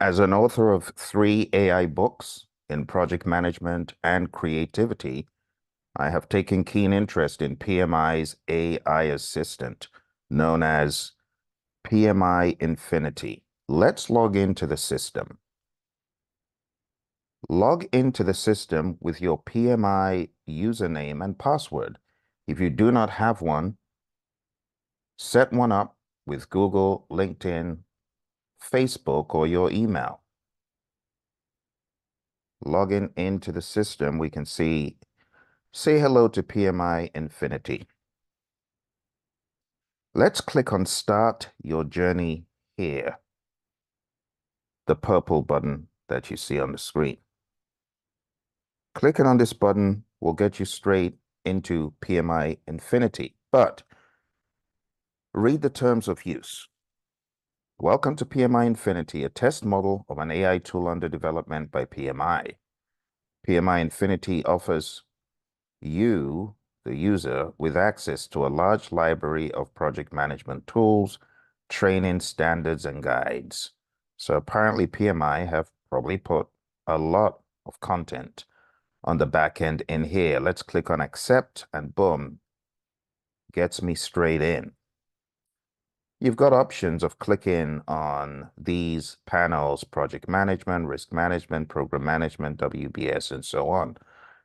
As an author of 3 AI books in project management and creativity, I have taken keen interest in PMI's AI assistant, known as PMI Infinity. Let's log into the system. Log into the system with your PMI username and password. If you do not have one, set one up with Google, LinkedIn, Facebook, or your email. Logging into the system, we can say hello to PMI Infinity. Let's click on Start Your Journey here, the purple button that you see on the screen. Clicking on this button will get you straight into PMI Infinity, but read the terms of use. Welcome to PMI Infinity, a test model of an AI tool under development by PMI. PMI Infinity offers you, the user, with access to a large library of project management tools, training standards, and guides. So apparently PMI have probably put a lot of content on the back end in here. Let's click on accept and boom, gets me straight in. You've got options of clicking on these panels: project management, risk management, program management, WBS, and so on.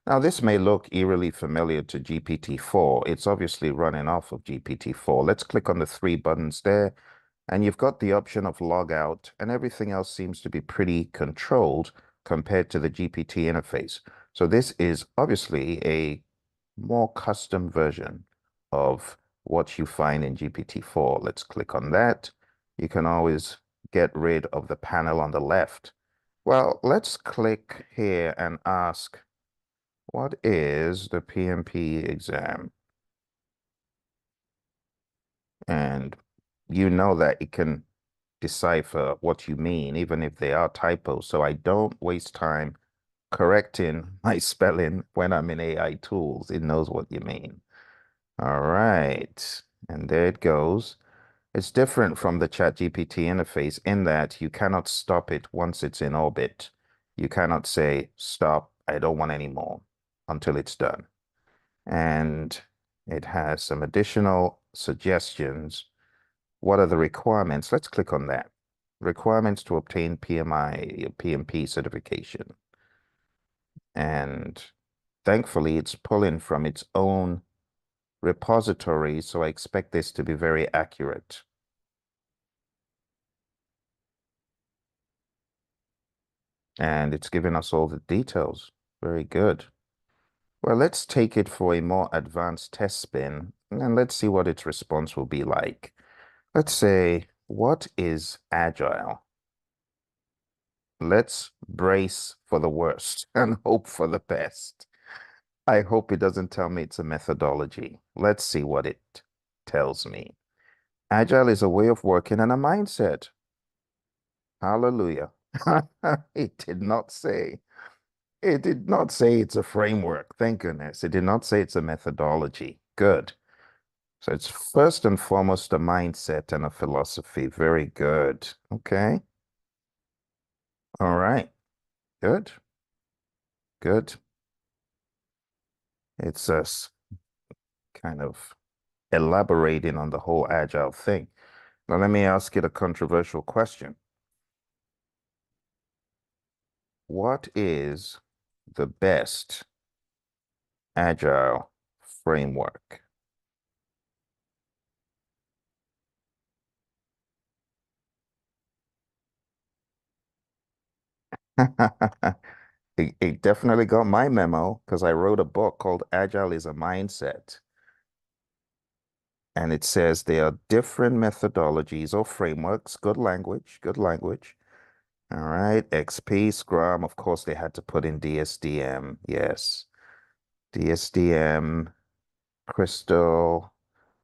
Now, this may look eerily familiar to GPT-4. It's obviously running off of GPT-4. Let's click on the 3 buttons there, and you've got the option of log out, and everything else seems to be pretty controlled compared to the GPT interface. So this is obviously a more custom version of what you find in GPT-4. Let's click on that. You can always get rid of the panel on the left. Well, let's click here and ask, what is the PMP exam? And you know that it can decipher what you mean, even if they are typos. So I don't waste time correcting my spelling when I'm in AI tools. It knows what you mean. All right. And there it goes. It's different from the ChatGPT interface in that you cannot stop it once it's in orbit. You cannot say, stop, I don't want any more until it's done. And it has some additional suggestions. What are the requirements? Let's click on that. Requirements to obtain PMI, PMP certification. And thankfully, it's pulling from its own repository, so I expect this to be very accurate. And it's giving us all the details. Very good. Well, let's take it for a more advanced test spin, and let's see what its response will be like. Let's say, what is agile? Let's brace for the worst and hope for the best. I hope it doesn't tell me it's a methodology. Let's see what it tells me. Agile is a way of working and a mindset. Hallelujah. It did not say. It did not say it's a framework. Thank goodness. It did not say it's a methodology. Good. So it's first and foremost a mindset and a philosophy. Very good. Okay. All right. Good. Good. It's us kind of elaborating on the whole agile thing. Now, let me ask you the controversial question. What is the best agile framework? It definitely got my memo because I wrote a book called Agile is a Mindset. And it says there are different methodologies or frameworks. Good language, good language. All right. XP, Scrum, of course, they had to put in DSDM. Yes. DSDM, Crystal,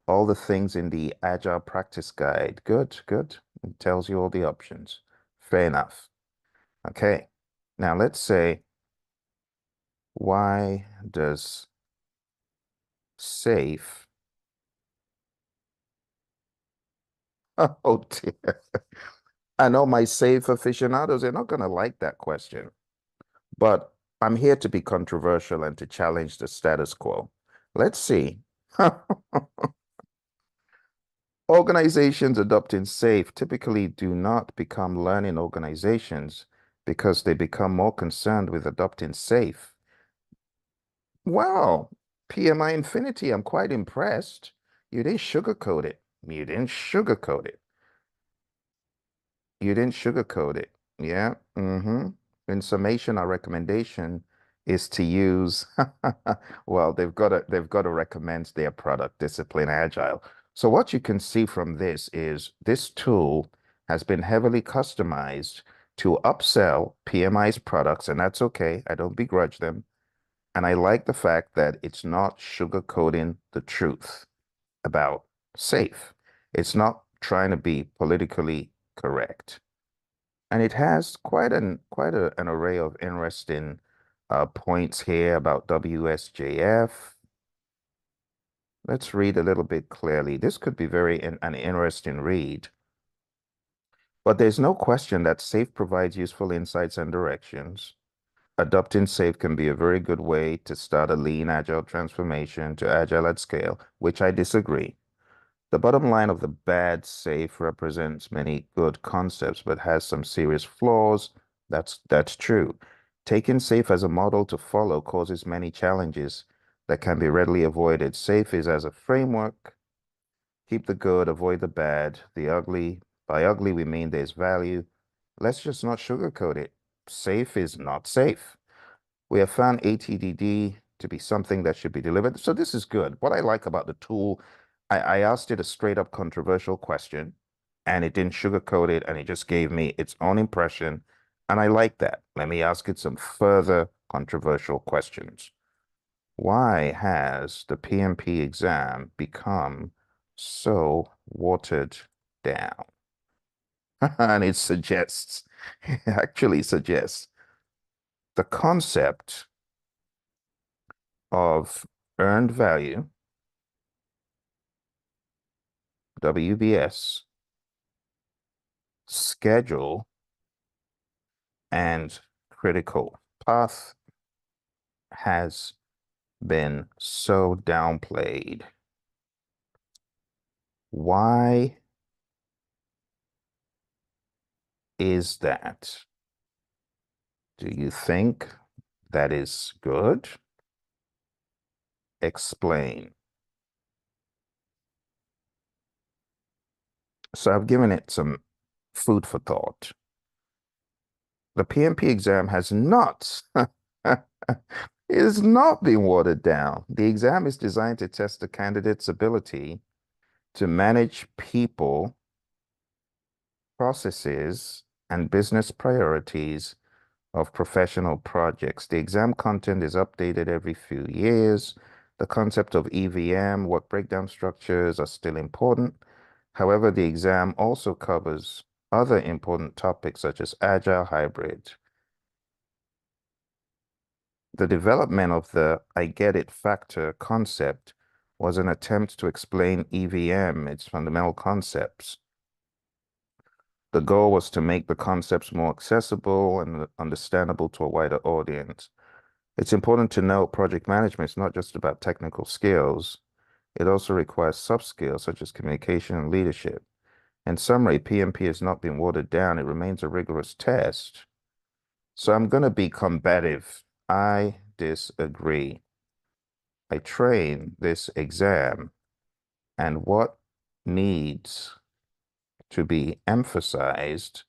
all the things in the Agile Practice Guide. Good, good. It tells you all the options. Fair enough. Okay. Now let's say, why does SAFe, oh dear, I know my safe aficionados are not going to like that question, but I'm here to be controversial and to challenge the status quo. Let's see. Organizations adopting SAFe typically do not become learning organizations because they become more concerned with adopting SAFe. Wow, PMI Infinity, I'm quite impressed. You didn't sugarcoat it. You didn't sugarcoat it. You didn't sugarcoat it. Yeah. In summation, our recommendation is to use, well, they've got to recommend their product discipline agile. So what you can see from this is this tool has been heavily customized to upsell PMI's products, and that's okay. I don't begrudge them. And I like the fact that it's not sugarcoating the truth about safe. It's not trying to be politically correct. And it has an array of interesting points here about WSJF. Let's read a little bit clearly. This could be an interesting read. But there's no question that SAFe provides useful insights and directions. Adopting SAFe can be a very good way to start a lean agile transformation to agile at scale, which I disagree. The bottom line of the bad SAFe represents many good concepts, but has some serious flaws. That's true. Taking SAFe as a model to follow causes many challenges that can be readily avoided. SAFe is as a framework. Keep the good, avoid the bad, the ugly. By ugly, we mean there's value. Let's just not sugarcoat it. SAFe is not safe. We have found ATDD to be something that should be delivered. So this is good. What I like about the tool, I asked it a straight up controversial question and it didn't sugarcoat it and it just gave me its own impression. And I like that. Let me ask it some further controversial questions. Why has the PMP exam become so watered down? And it actually suggests the concept of earned value, WBS, schedule, and critical path has been so downplayed. Why is that? Do you think that is good? Explain. So I've given it some food for thought. The PMP exam has not, it has not been watered down. The exam is designed to test the candidate's ability to manage people, processes, and business priorities of professional projects. The exam content is updated every few years. The concept of EVM, work breakdown structures, are still important. However, the exam also covers other important topics such as agile hybrid. The development of the I get it factor concept was an attempt to explain EVM, its fundamental concepts. The goal was to make the concepts more accessible and understandable to a wider audience. It's important to note project management is not just about technical skills. It also requires soft skills such as communication and leadership. In summary, PMP has not been watered down. It remains a rigorous test. So I'm going to be combative. I disagree. I train this exam, and what needs to be emphasized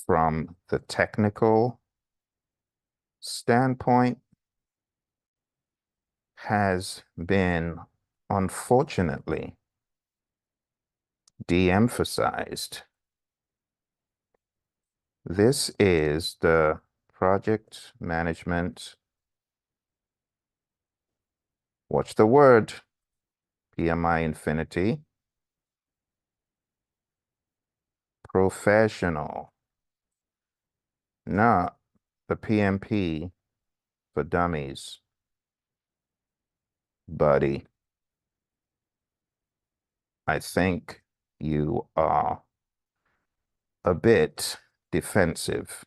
from the technical standpoint has been, unfortunately, de-emphasized. This is the project management, watch the word, PMI Infinity, professional, not the PMP for dummies, buddy. I think you are a bit defensive.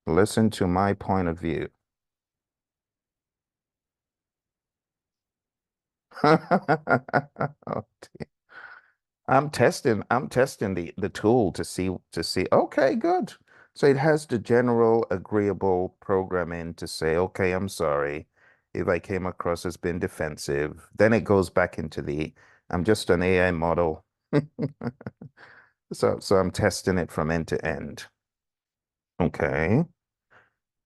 Listen to my point of view. Oh, I'm testing the tool to see. Okay, good. So it has the general agreeable programming to say, okay, I'm sorry if I came across as being defensive. Then it goes back into the I'm just an AI model. So I'm testing it from end to end. Okay.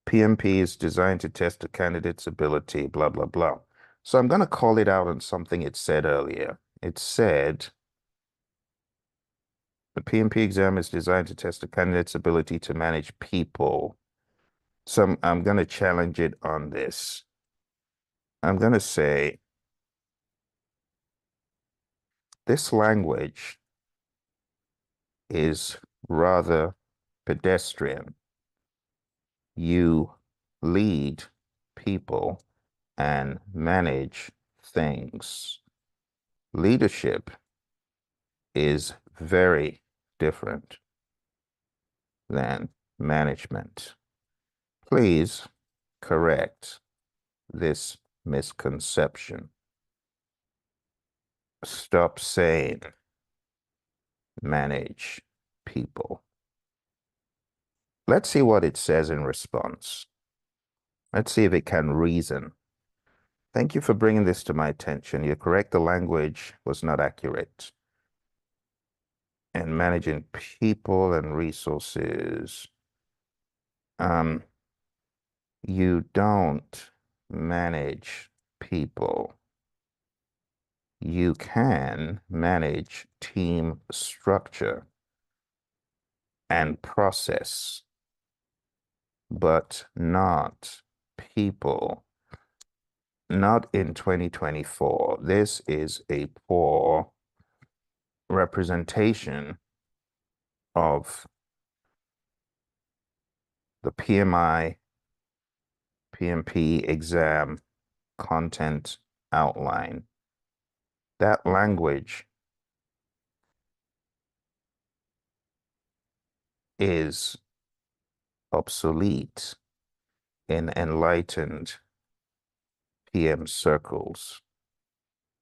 PMP is designed to test the candidate's ability, blah, blah, blah. So I'm going to call it out on something it said earlier. It said the PMP exam is designed to test the candidate's ability to manage people. So I'm going to challenge it on this. I'm going to say this language is rather pedestrian. You lead people and manage things. Leadership is very different than management. Please correct this misconception. Stop saying manage people. Let's see what it says in response. Let's see if it can reason. Thank you for bringing this to my attention. You're correct. The language was not accurate. And managing people and resources. Um, you don't manage people. You can manage team structure and process, but not people. Not in 2024. This is a poor representation of the PMI, PMP exam content outline. That language is obsolete in enlightened PM circles.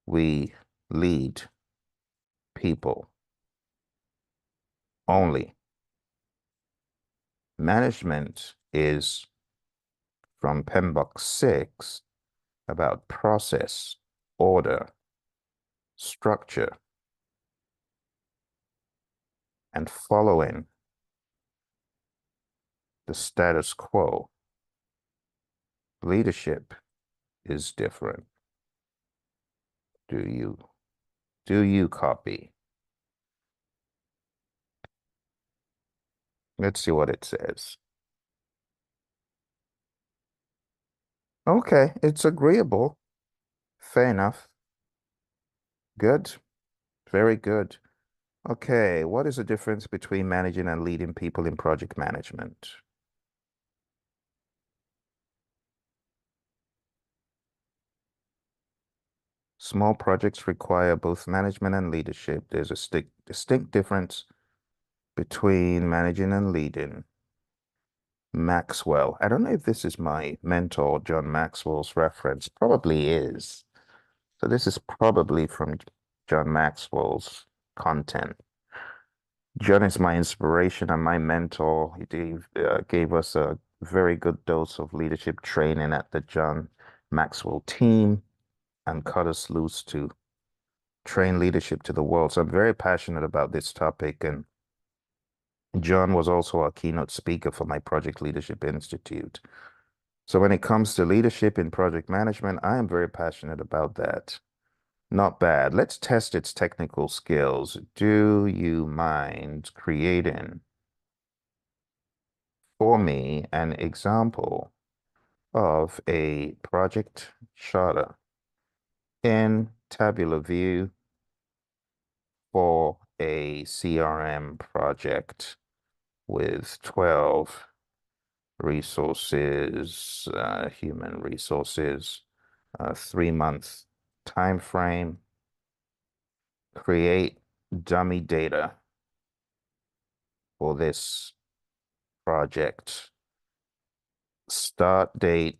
We lead people only. Management is from PMBOK 6 about process, order, structure, and following the status quo. Leadership is different. Do you copy? Let's see what it says. Okay, it's agreeable. Fair enough. Good. Very good. Okay, what is the difference between managing and leading people in project management? Small projects require both management and leadership. There's a distinct difference between managing and leading. Maxwell. I don't know if this is my mentor, John Maxwell's reference. Probably is. So this is probably from John Maxwell's content. John is my inspiration and my mentor. He gave us a very good dose of leadership training at the John Maxwell team and cut us loose to train leadership to the world. So I'm very passionate about this topic. And John was also a keynote speaker for my Project Leadership Institute. So when it comes to leadership in project management, I am very passionate about that. Not bad. Let's test its technical skills. Do you mind creating for me an example of a project charter in tabular view for a CRM project with 12 resources, human resources, 3-month time frame, create dummy data for this project. Start date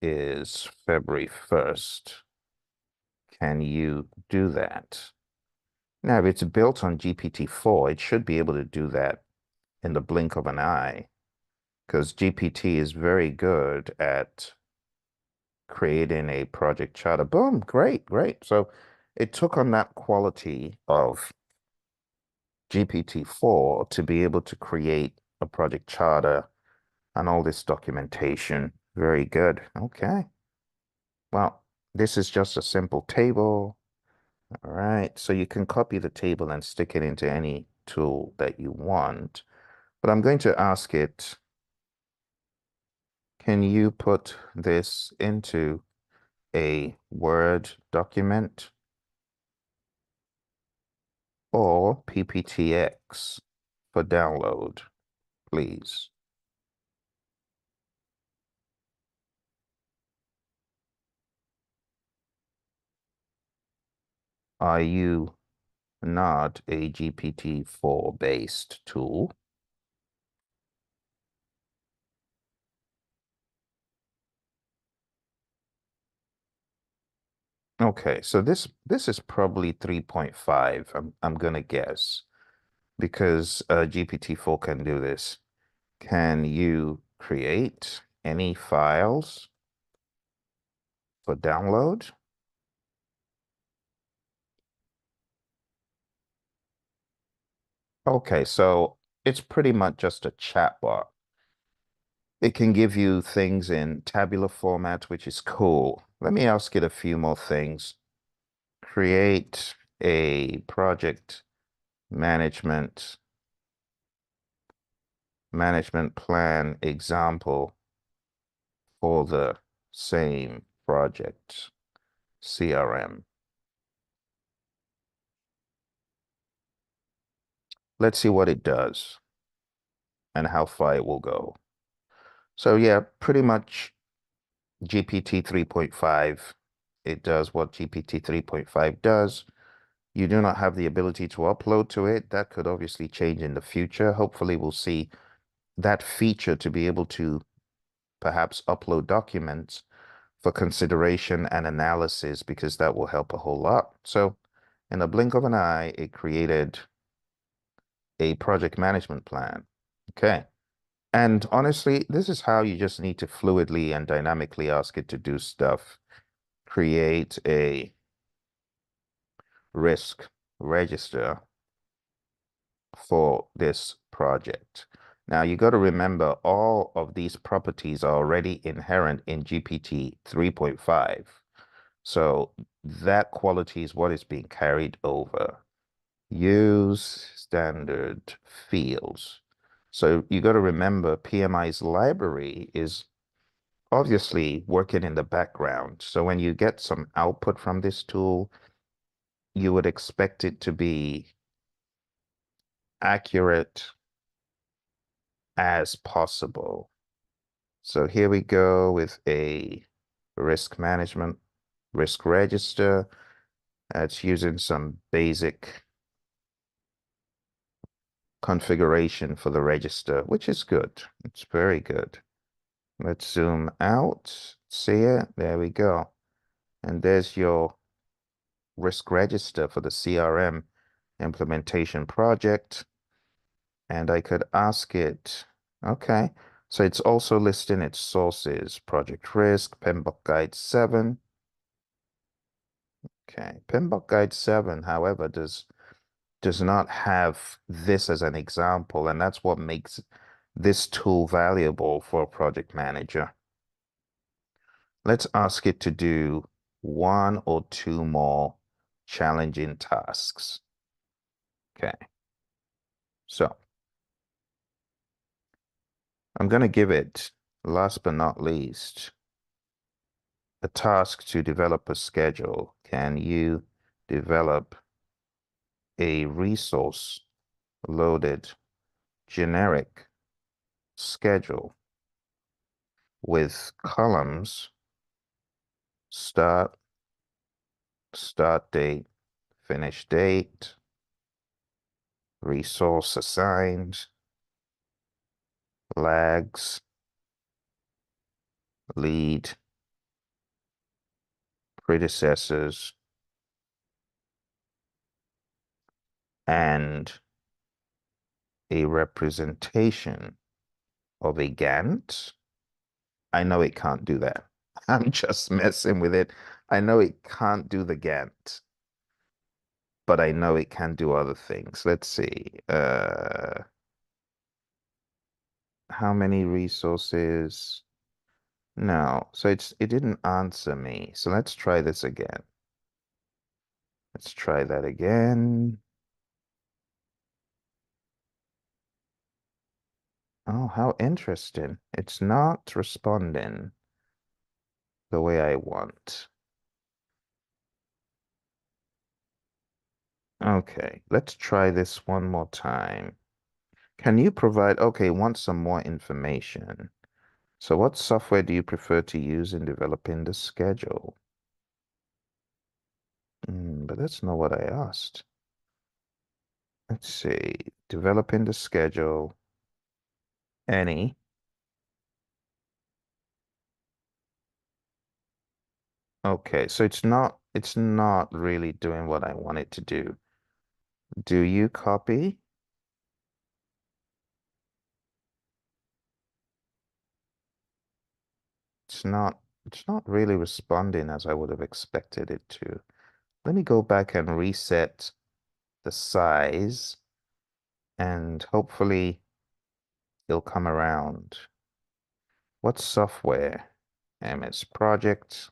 is February 1st. Can you do that? Now, if it's built on GPT-4, it should be able to do that in the blink of an eye, because GPT is very good at creating a project charter. Boom, great, great. So it took on that quality of GPT-4 to be able to create a project charter and all this documentation. Very good. Okay. Well, this is just a simple table. All right. So you can copy the table and stick it into any tool that you want. But I'm going to ask it, can you put this into a Word document or PPTX for download, please? Are you not a GPT-4 based tool? Okay, so this is probably 3.5. I'm gonna guess because GPT-4 can do this. Can you create any files for download? Okay, so it's pretty much just a chatbot. It can give you things in tabular format, which is cool. Let me ask it a few more things. Create a project management plan example for the same project CRM. Let's see what it does and how far it will go. So yeah, pretty much GPT 3.5. It does what GPT 3.5 does. You do not have the ability to upload to it. That could obviously change in the future. Hopefully, we'll see that feature to be able to perhaps upload documents for consideration and analysis, because that will help a whole lot. So, in a blink of an eye, it created a project management plan. Okay. And honestly, this is how you just need to fluidly and dynamically ask it to do stuff. Create a risk register for this project. Now, you got to remember all of these properties are already inherent in GPT 3.5. So that quality is what is being carried over. Use standard fields. So you got to remember PMI's library is obviously working in the background. So when you get some output from this tool, you would expect it to be accurate as possible. So here we go with a risk management, risk register. That's using some basic configuration for the register, which is good. It's very good. Let's zoom out. See it? There we go. And there's your risk register for the CRM implementation project. And I could ask it, okay. So it's also listing its sources, project risk, PMBOK Guide 7. Okay, PMBOK Guide 7, however, does not have this as an example, and that's what makes this tool valuable for a project manager. Let's ask it to do one or two more challenging tasks. Okay, so I'm going to give it, last but not least, a task to develop a schedule. Can you develop a resource loaded generic schedule with columns, start, start date, finish date, resource assigned, lags, lead, predecessors, and a representation of a Gantt. I know it can't do that. I'm just messing with it. I know it can't do the Gantt, but I know it can do other things. Let's see. How many resources? No. So it didn't answer me. So let's try this again. Let's try that again. Oh, how interesting. It's not responding the way I want. Okay, let's try this one more time. Can you provide, okay, want some more information. So what software do you prefer to use in developing the schedule? But that's not what I asked. Let's see, developing the schedule, any. Okay, so it's not really doing what I want it to do. Do you copy? It's not really responding as I would have expected it to. Let me go back and reset the size and hopefully it'll come around. What software? MS Project.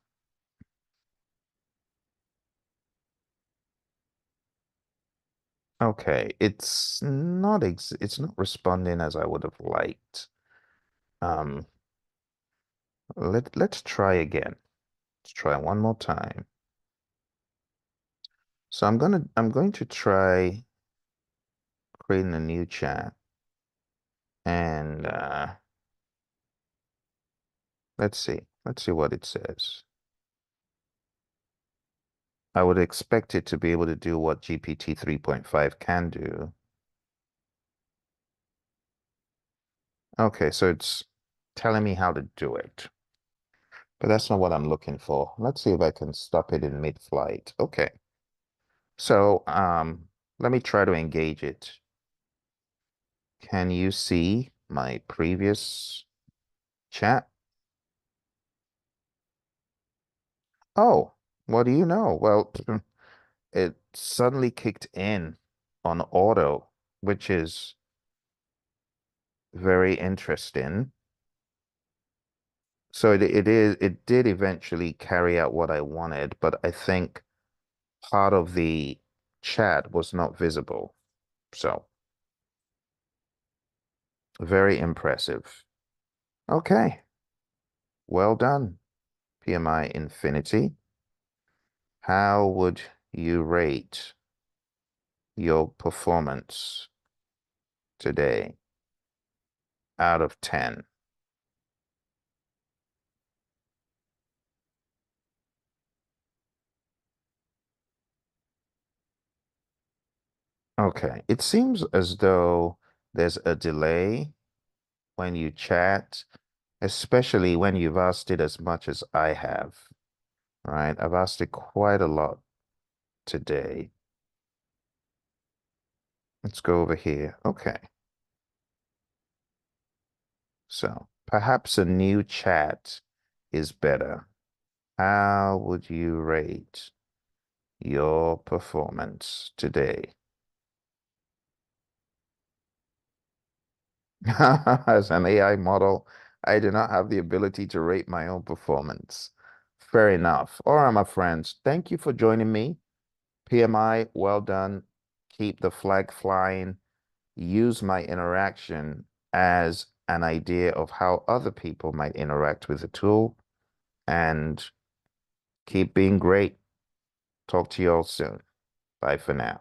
Okay, it's not responding as I would have liked. Um, let's try again. Let's try one more time. So I'm going to try creating a new chat and let's see. Let's see what it says. I would expect it to be able to do what GPT 3.5 can do. Okay, so it's telling me how to do it, but that's not what I'm looking for. Let's see if I can stop it in mid-flight. Okay, so let me try to engage it. Can you see my previous chat? Oh, what do you know? Well, it suddenly kicked in on auto, which is very interesting. So it did eventually carry out what I wanted, but I think part of the chat was not visible. So very impressive. Okay, well done, PMI Infinity. How would you rate your performance today out of 10? Okay, it seems as though there's a delay when you chat, especially when you've asked it as much as I have, right? I've asked it quite a lot today. Let's go over here. Okay, so perhaps a new chat is better. How would you rate your performance today? As an AI model, I do not have the ability to rate my own performance. Fair enough. All right, my friends, thank you for joining me. PMI, well done. Keep the flag flying. Use my interaction as an idea of how other people might interact with the tool and keep being great. Talk to you all soon. Bye for now.